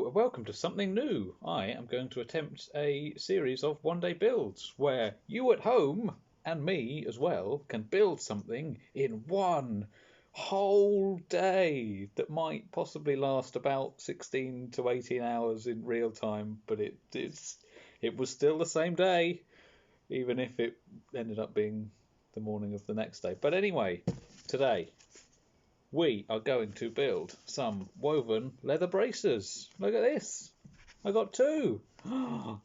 Hello, welcome to something new. I am going to attempt a series of one-day builds where you at home, and me as well, can build something in one whole day that might possibly last about 16 to 18 hours in real time, but it was still the same day, even if it ended up being the morning of the next day. But anyway, today we are going to build some woven leather braces. Look at this. I got two.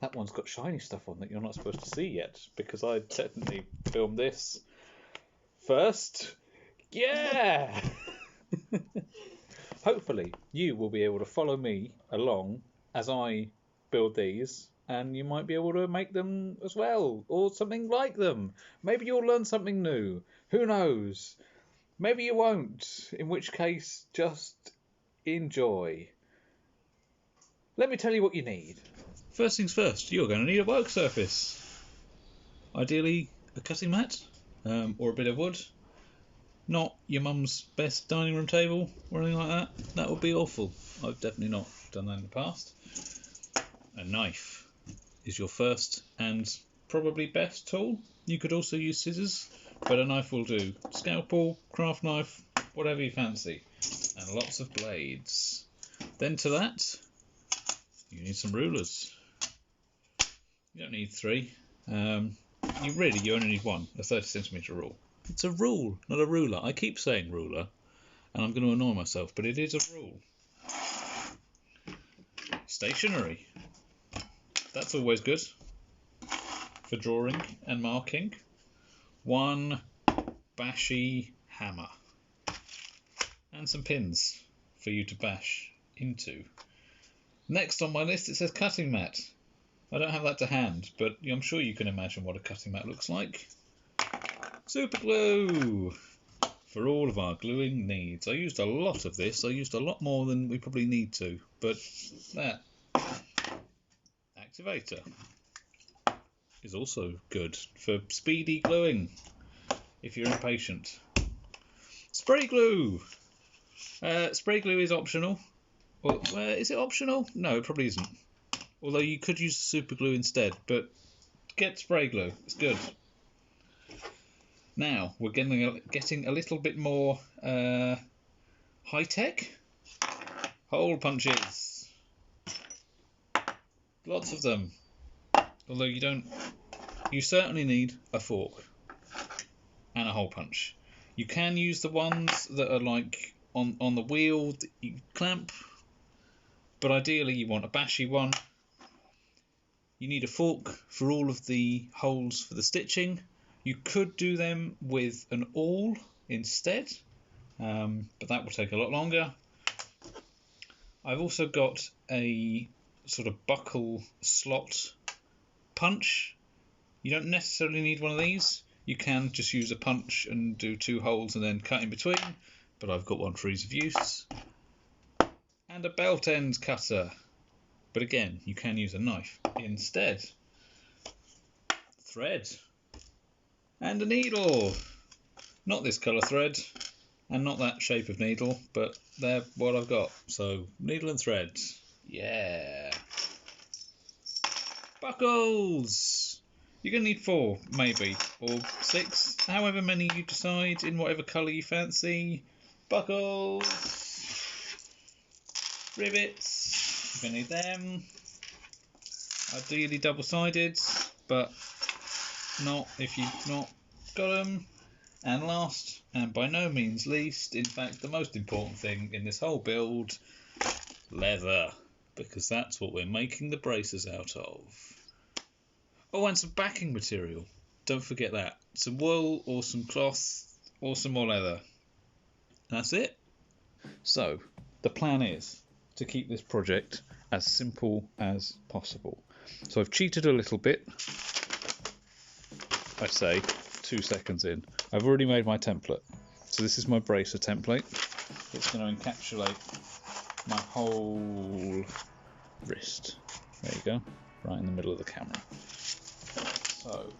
That one's got shiny stuff on that you're not supposed to see yet because I technically filmed this first. Yeah! Hopefully you will be able to follow me along as I build these, and you might be able to make them as well, or something like them. Maybe you'll learn something new. Who knows? Maybe you won't, in which case, just enjoy. Let me tell you what you need. First things first, you're going to need a work surface. Ideally, a cutting mat, or a bit of wood. Not your mum's best dining room table, or anything like that. That would be awful. I've definitely not done that in the past. A knife is your first and probably best tool. You could also use scissors, but a knife will do. Scalpel, craft knife, whatever you fancy. And lots of blades. Then to that, you need some rulers. You don't need three. You only need one, a 30cm rule. It's a rule, not a ruler. I keep saying ruler, and I'm going to annoy myself, but it is a rule. Stationery. That's always good for drawing and marking. One bashy hammer and some pins for you to bash into. Next on my list it says cutting mat. I don't have that to hand, but I'm sure you can imagine what a cutting mat looks like. Super glue for all of our gluing needs. I used a lot of this. I used a lot more than we probably need to, but that activator is also good for speedy gluing if you're impatient. Spray glue. Spray glue is optional. Well, is it optional? No, it probably isn't. Although you could use super glue instead, but get spray glue. It's good. Now we're getting a little bit more high tech. Hole punches. Lots of them. Although you certainly need a fork and a hole punch. You can use the ones that are like on the wheel that you clamp, but ideally you want a bashy one. You need a fork for all of the holes for the stitching. You could do them with an awl instead, but that will take a lot longer. I've also got a sort of buckle slot punch. You don't necessarily need one of these. You can just use a punch and do two holes and then cut in between, but I've got one for ease of use. And a belt end cutter, but again you can use a knife instead. Thread and a needle. Not this colour thread and not that shape of needle, but they're what I've got. So needle and thread. Yeah. Buckles. You're going to need 4, maybe, or 6, however many you decide, in whatever colour you fancy. Buckles. Rivets. You're going to need them. Ideally double-sided, but not if you've not got them. And last, and by no means least, in fact the most important thing in this whole build, leather, because that's what we're making the braces out of. Oh, and some backing material, don't forget that. Some wool or some cloth or some more leather. That's it. So the plan is to keep this project as simple as possible. So I've cheated a little bit. I say 2 seconds in. I've already made my template. So this is my bracer template. It's going to encapsulate my whole wrist. There you go, right in the middle of the camera. So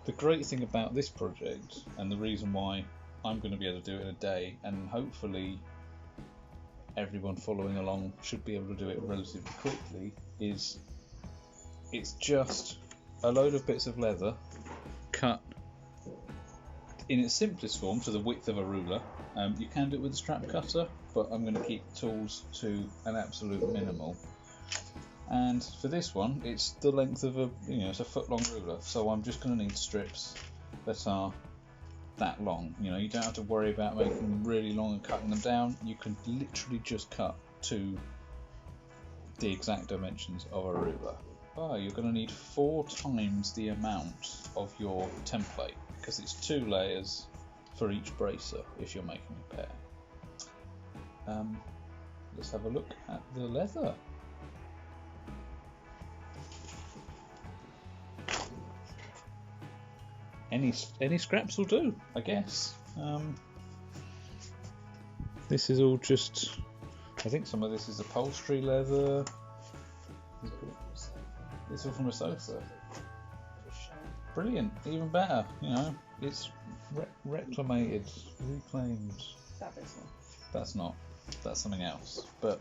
the great thing about this project, and the reason why I'm going to be able to do it in a day, and hopefully everyone following along should be able to do it relatively quickly, is it's just a load of bits of leather cut in its simplest form to the width of a ruler. You can do it with a strap cutter, but I'm going to keep tools to an absolute minimal. And for this one, it's the length of it's a foot long ruler, so I'm just going to need strips that are that long. You don't have to worry about making them really long and cutting them down. You can literally just cut to the exact dimensions of a ruler. You're going to need 4 times the amount of your template, because it's 2 layers for each bracer if you're making a pair. Let's have a look at the leather. Any scraps will do, I guess. This is all just, I think some of this is upholstery leather. This is all from a sofa. Brilliant, even better. It's reclaimed. That's not. That's something else. But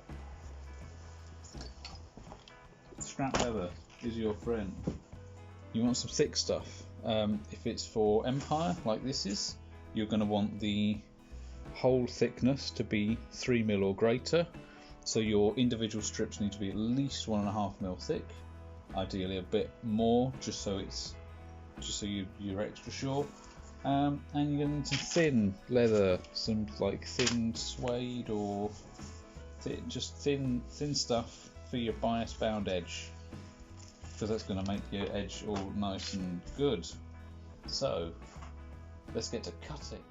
scrap leather is your friend. You want some thick stuff. If it's for Empire, like this is, you're going to want the whole thickness to be 3mm or greater. So your individual strips need to be at least 1.5mm thick. Ideally a bit more, just so you're extra sure. And you're going to need some thin leather, some like thin suede or just thin stuff for your bias bound edge, because that's going to make your edge all nice and good. So let's get to cutting.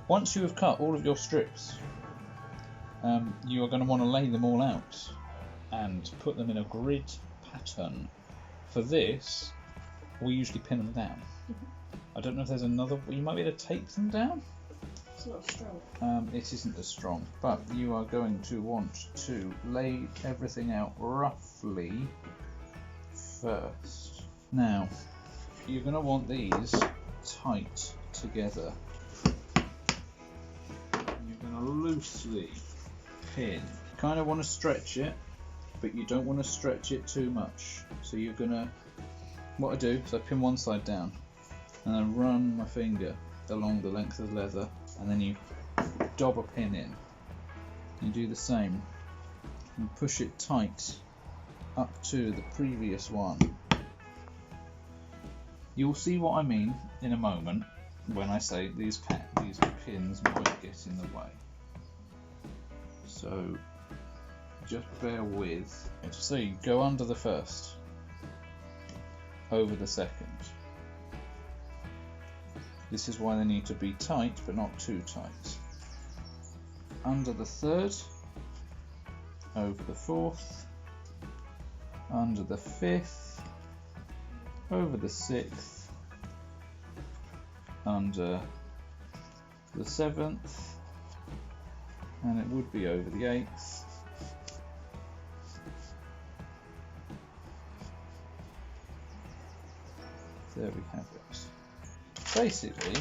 Once you have cut all of your strips, you are going to want to lay them all out and put them in a grid pattern. For this, we usually pin them down. I don't know if there's another. You might be able to tape them down. It's not strong. It isn't as strong, but you are going to want to lay everything out roughly first. Now, you're going to want these tight together. Loosely pin. You kind of want to stretch it, but you don't want to stretch it too much. So you're gonna, what I do is I pin one side down and then run my finger along the length of the leather, and then you dob a pin in. You do the same and push it tight up to the previous one. You'll see what I mean in a moment when I say these pins might get in the way. So just bear with. So you go under the first, over the second. This is why they need to be tight, but not too tight. Under the third, over the fourth, under the fifth, over the sixth, under the seventh, and it would be over the 8th. There we have it. Basically,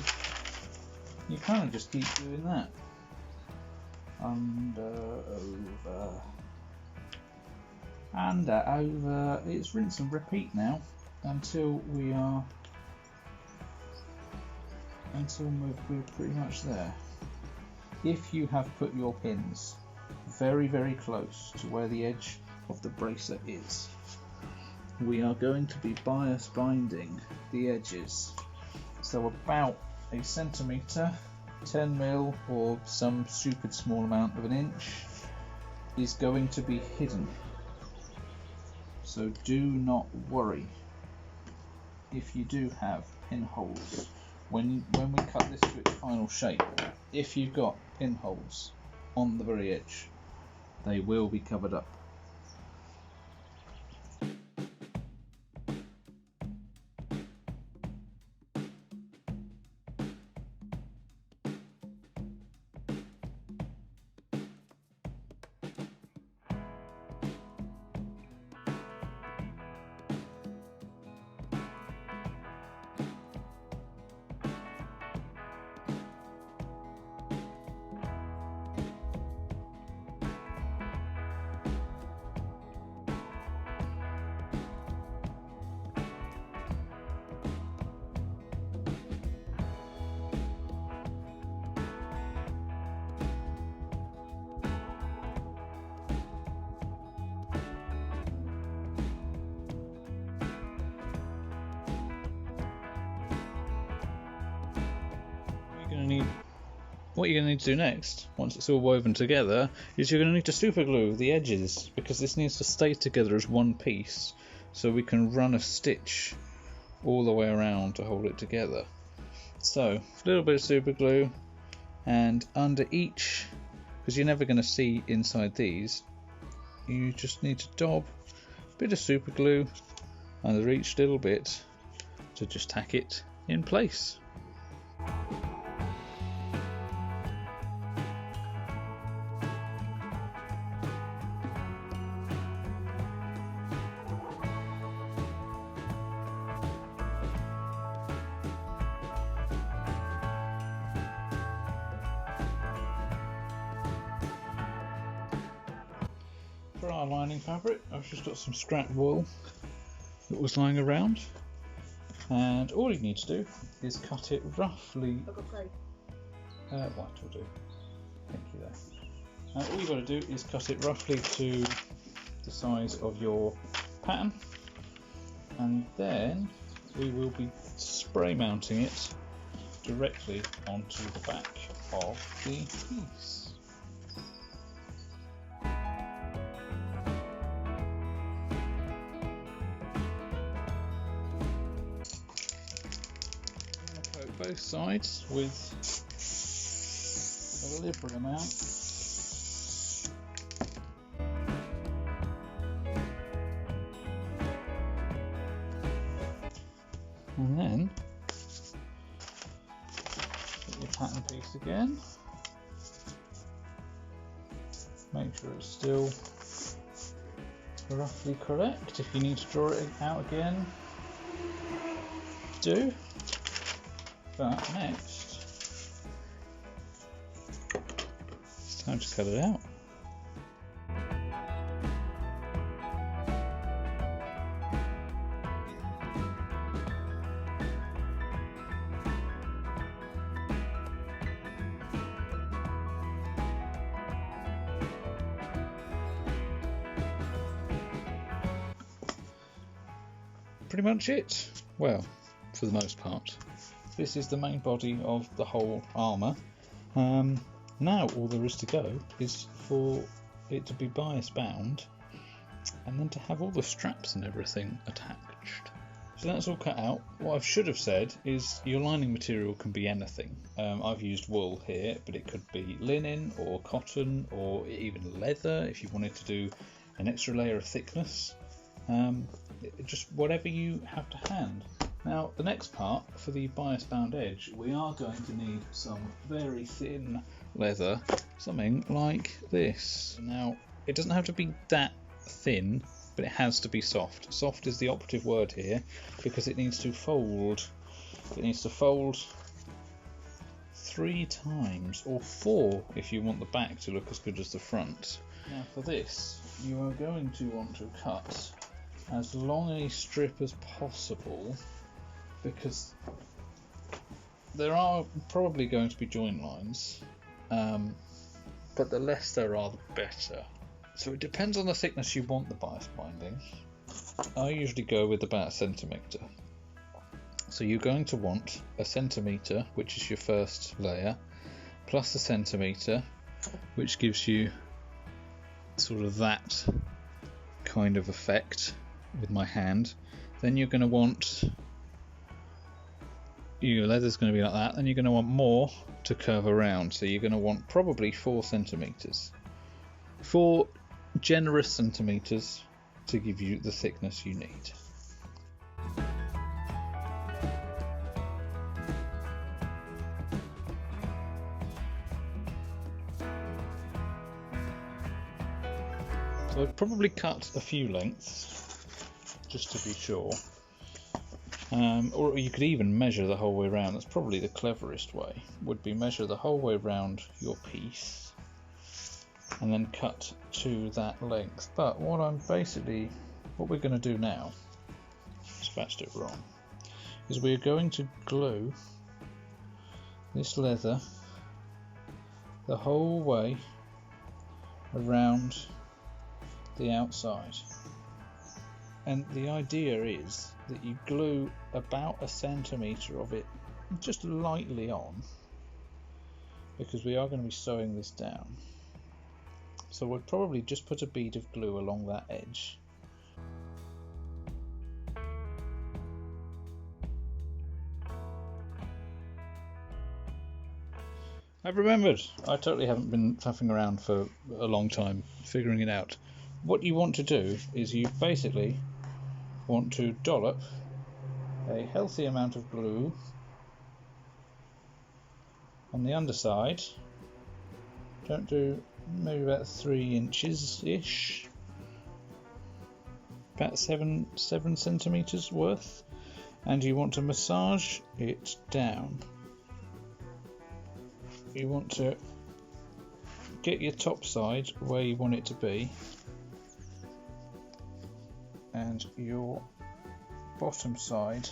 you kind of just keep doing that. Under, over. It's rinse and repeat now until we're pretty much there. if you have put your pins very, very close to where the edge of the bracer is, we are going to be bias binding the edges. So about a centimetre, 10mm or some stupid small amount of an inch is going to be hidden. So do not worry if you do have pinholes. When we cut this to its final shape, if you've got pinholes on the very edge, they will be covered up. What you're going to need to do next, once it's all woven together, is you're going to need to super glue the edges, because this needs to stay together as one piece so we can run a stitch all the way around to hold it together. So a little bit of super glue, and under each, because you're never going to see inside these, you just need to dab a bit of super glue under each little bit to just tack it in place. For our lining fabric, I've just got some scrap wool that was lying around, and all you need to do is cut it roughly. I've got grey. White will do. Thank you there. All you've got to do is cut it roughly to the size of your pattern, and then we will be spray mounting it directly onto the back of the piece. Both sides with a liberal amount. And then get your pattern piece again. Make sure it's still roughly correct. If you need to draw it out again, do. But next, it's time to cut it out. Pretty much it. Well, for the most part. This is the main body of the whole armour. Now all there is to go is for it to be bias bound, and then to have all the straps and everything attached. So that's all cut out. What I should have said is your lining material can be anything. I've used wool here, but it could be linen or cotton or even leather if you wanted to do an extra layer of thickness. Just whatever you have to hand. Now the next part, for the bias bound edge, we are going to need some very thin leather, something like this. Now it doesn't have to be that thin, but it has to be soft. Soft is the operative word here, because it needs to fold. It needs to fold 3 times, or 4 if you want the back to look as good as the front. Now for this, you are going to want to cut as long a strip as possible, because there are probably going to be joint lines, but the less there are, the better. So it depends on the thickness you want the bias binding. I usually go with about 1 centimetre. So you're going to want 1 centimetre, which is your first layer, plus 1 centimetre, which gives you sort of that kind of effect with my hand. Then you're going to want, your leather's going to be like that, then you're going to want more to curve around, so you're going to want probably 4 centimetres. 4 generous centimetres to give you the thickness you need. So I'd probably cut a few lengths just to be sure, or you could even measure the whole way around. That's probably the cleverest way, would be measure the whole way around your piece and then cut to that length. But what we're going to do now, scratched it wrong, is we're going to glue this leather the whole way around the outside. And the idea is that you glue about 1 centimetre of it just lightly on, because we are going to be sewing this down. So we'll probably just put a bead of glue along that edge. I've remembered, I totally haven't been faffing around for a long time figuring it out. What you want to do is you basically want to dollop a healthy amount of glue on the underside. Don't do, maybe about 3 inches ish, about 7 centimetres worth, and you want to massage it down. You want to get your top side where you want it to be, and your bottom side,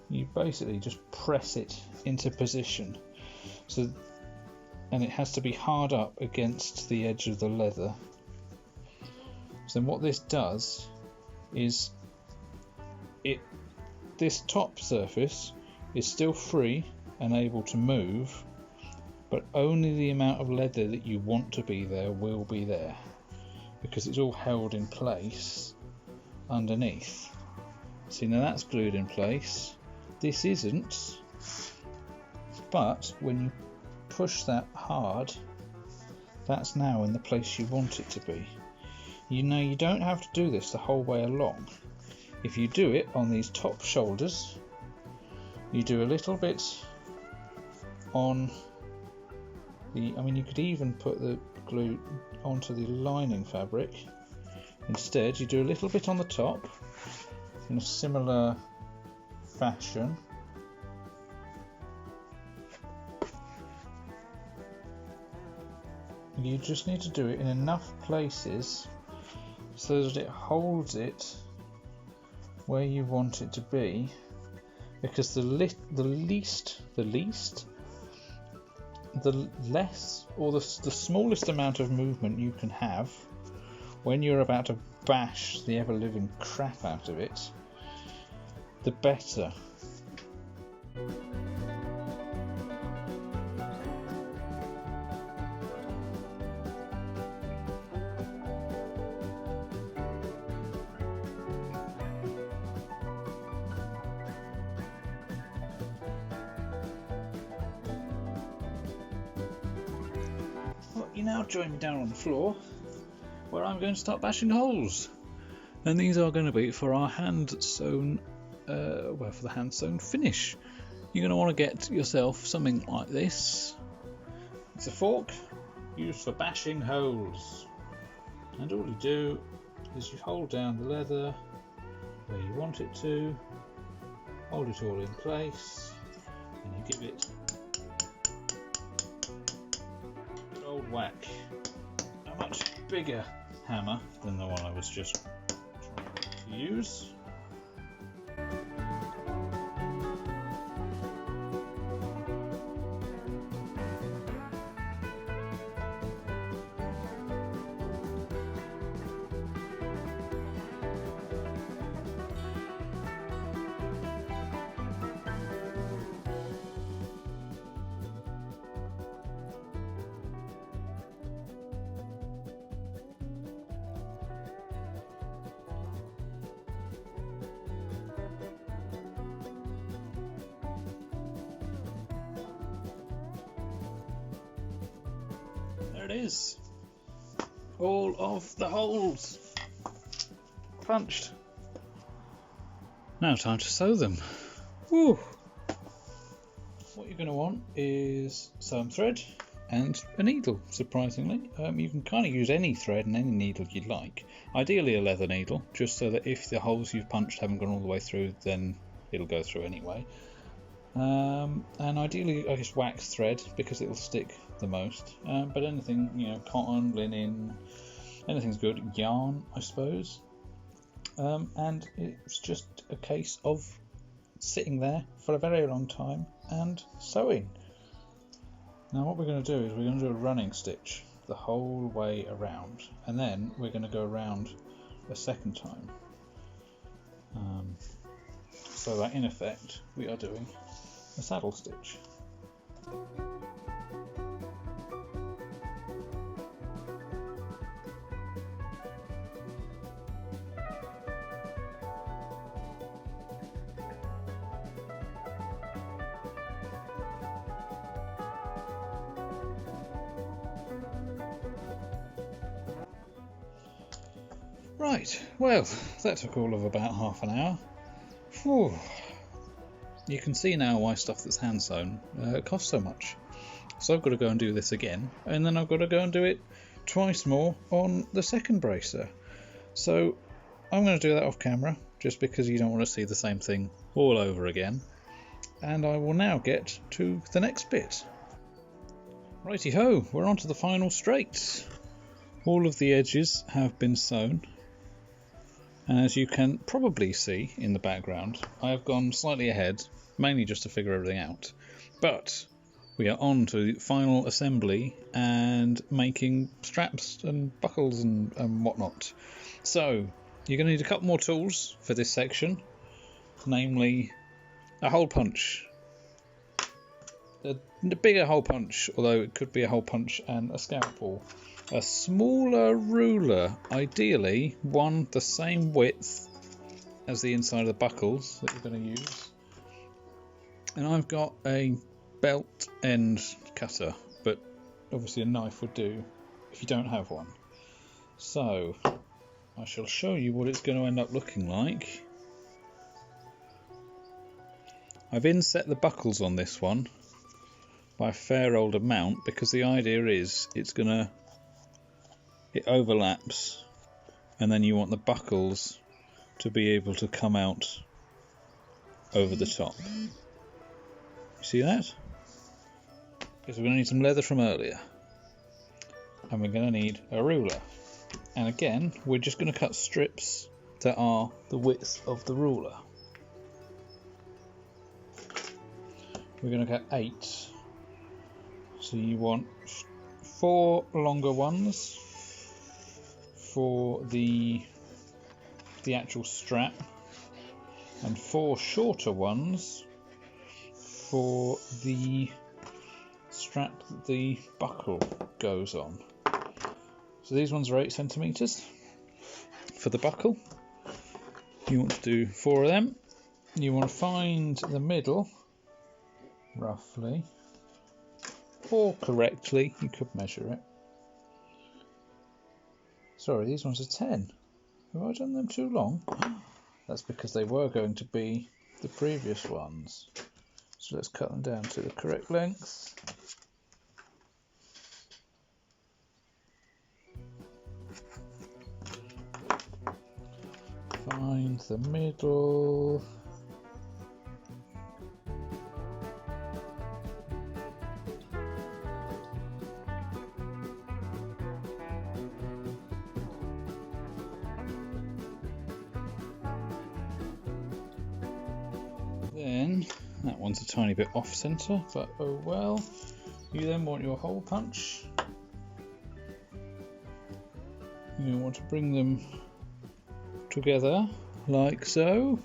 you basically just press it into position. So, and it has to be hard up against the edge of the leather. So then what this does is this top surface is still free and able to move, but only the amount of leather that you want to be there will be there, because it's all held in place underneath. See, now that's glued in place. This isn't, but when you push that hard, that's now in the place you want it to be. You know, you don't have to do this the whole way along. If you do it on these top shoulders, you do a little bit on the, I mean, you could even put the glue onto the lining fabric. Instead, you do a little bit on the top in a similar fashion. You just need to do it in enough places so that it holds it where you want it to be, because the less or the smallest amount of movement you can have when you're about to bash the ever-living crap out of it, the better. Well, you now join me down on the floor, where I'm going to start bashing holes. And these are going to be for our hand sewn, for the hand sewn finish. You're going to want to get yourself something like this. It's a fork used for bashing holes. And all you do is you hold down the leather where you want it to, hold it all in place, and you give it a good old whack. A much bigger hammer than the one I was just trying to use. There it is. All of the holes punched. Now time to sew them. Woo. What you're going to want is some thread and a needle, surprisingly. You can kind of use any thread and any needle you'd like. Ideally a leather needle, just so that if the holes you've punched haven't gone all the way through, then it'll go through anyway. And ideally, I guess, wax thread, because it'll stick the most. But anything, cotton, linen, anything's good. Yarn, I suppose. And it's just a case of sitting there for a very long time and sewing. Now what we're going to do is we're going to do a running stitch the whole way around, and then we're going to go around a second time. So that in effect we are doing a saddle stitch. Right, well, that took all of about half an hour. Whew. You can see now why stuff that's hand sewn costs so much. So I've got to go and do this again, and then I've got to go and do it twice more on the second bracer. So I'm going to do that off camera, just because you don't want to see the same thing all over again. And I will now get to the next bit. Righty ho, we're on to the final straights. All of the edges have been sewn. And as you can probably see in the background, I have gone slightly ahead, mainly just to figure everything out. But we are on to final assembly and making straps and buckles and whatnot. So you're going to need a couple more tools for this section, namely a hole punch. A bigger hole punch, although it could be a hole punch and a scalpel. A smaller ruler, ideally one the same width as the inside of the buckles that you're going to use. And I've got a belt end cutter, but obviously a knife would do if you don't have one. So I shall show you what it's going to end up looking like. I've inset the buckles on this one by a fair old amount, because the idea is it overlaps, and then you want the buckles to be able to come out over the top. You see that? Because we're going to need some leather from earlier, and we're going to need a ruler. And again, we're just going to cut strips that are the width of the ruler. We're going to cut 8. So you want 4 longer ones for the actual strap, and 4 shorter ones for the strap that the buckle goes on. So these ones are 8 centimeters for the buckle. You want to do 4 of them. You want to find the middle, roughly, or correctly, you could measure it. Sorry, these ones are 10. Have I done them too long? That's because they were going to be the previous ones. So let's cut them down to the correct length. Find the middle. Then that one's a tiny bit off center, but oh well. You then want your hole punch. You want to bring them together like so.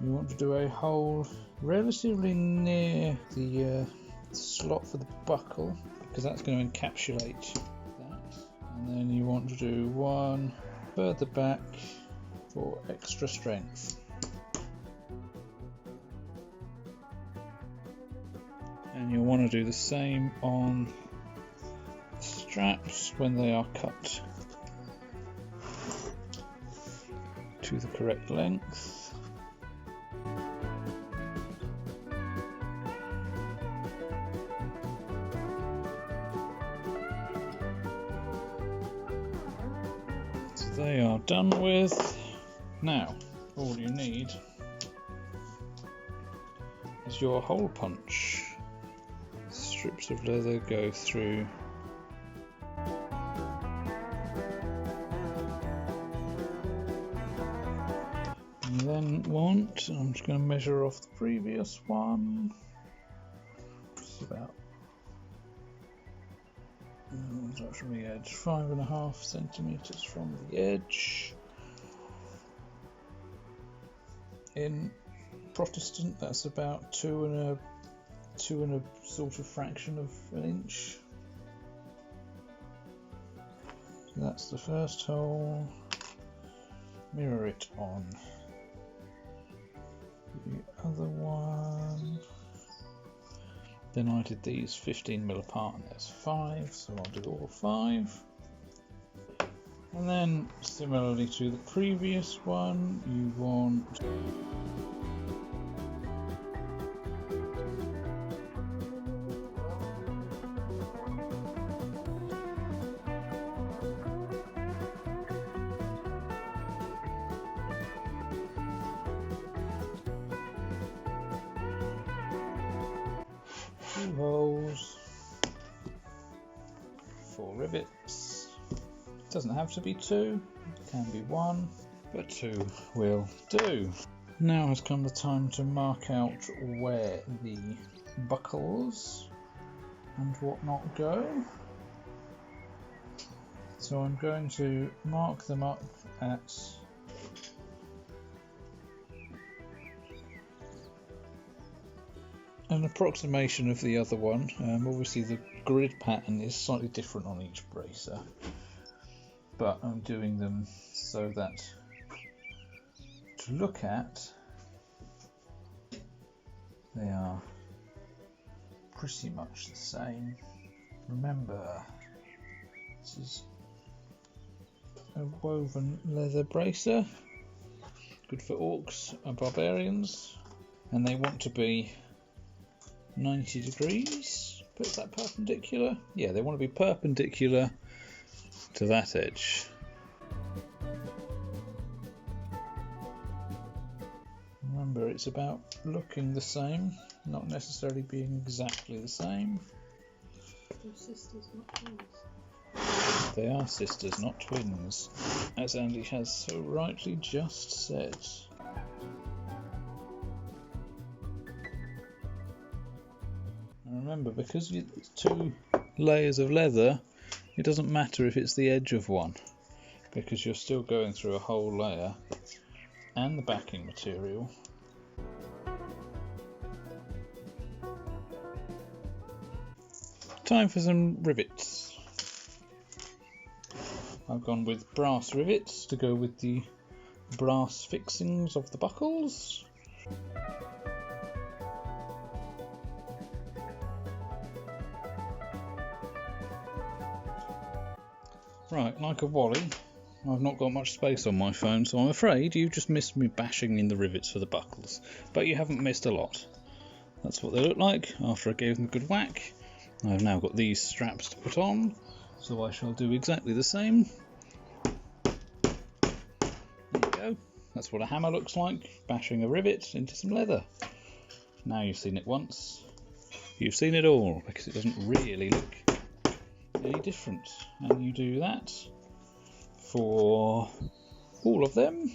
You want to do a hole relatively near the slot for the buckle, because that's going to encapsulate that. And then you want to do one further back for extra strength. And you'll want to do the same on straps when they are cut to the correct length. So they are done with. Now, all you need is your hole punch. Strips of leather go through you then want, I'm just going to measure off the previous one, it's about from the edge, 5.5 centimeters from the edge. In Protestant, that's about two and a sort of fraction of an inch. So that's the first hole. Mirror it on the other one. Then I did these 15mm apart, and there's 5, so I'll do all 5. And then, similarly to the previous one, you want two holes, 4 rivets. Doesn't have to be 2, it can be 1, but 2 will do. Now has come the time to mark out where the buckles and whatnot go. So I'm going to mark them up at an approximation of the other one. Obviously the grid pattern is slightly different on each bracer, but I'm doing them so that to look at they are pretty much the same. Remember, this is a woven leather bracer, good for orcs and barbarians, and they want to be 90 degrees. But is that perpendicular? Yeah, they want to be perpendicular to that edge. Remember, it's about looking the same, not necessarily being exactly the same. They're sisters, not twins. They are sisters, not twins, as Andy has so rightly just said. And remember, because it's 2 layers of leather, it doesn't matter if it's the edge of one, because you're still going through a whole layer and the backing material. Time for some rivets. I've gone with brass rivets to go with the brass fixings of the buckles. Right, like a wally, I've not got much space on my phone, so I'm afraid you just missed me bashing in the rivets for the buckles. But you haven't missed a lot. That's what they look like after I gave them a good whack. I've now got these straps to put on, so I shall do exactly the same. There you go. That's what a hammer looks like, bashing a rivet into some leather. Now you've seen it once, you've seen it all, because it doesn't really look any different. And you do that for all of them.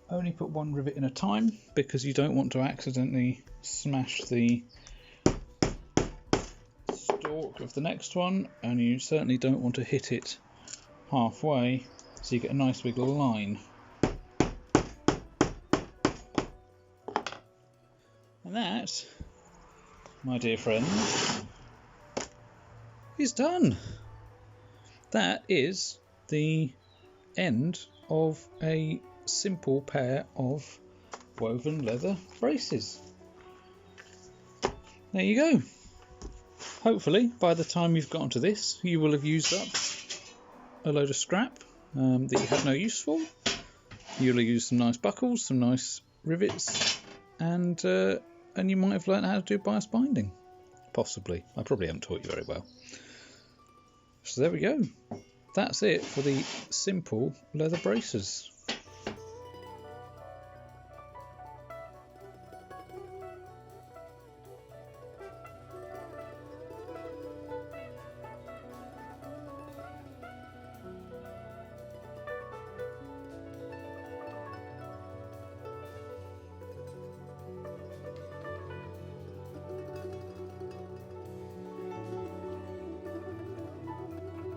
Only put 1 rivet in a time, because you don't want to accidentally smash the stalk of the next one, and you certainly don't want to hit it halfway, so you get a nice big line. And that, my dear friends, is done. That is the end of a simple pair of woven leather braces. There you go. hopefully by the time you've gotten to this, you will have used up a load of scrap that you had no use for. You'll have used some nice buckles, some nice rivets, and you might have learned how to do bias binding. Possibly. I probably haven't taught you very well. So there we go. That's it for the simple leather braces.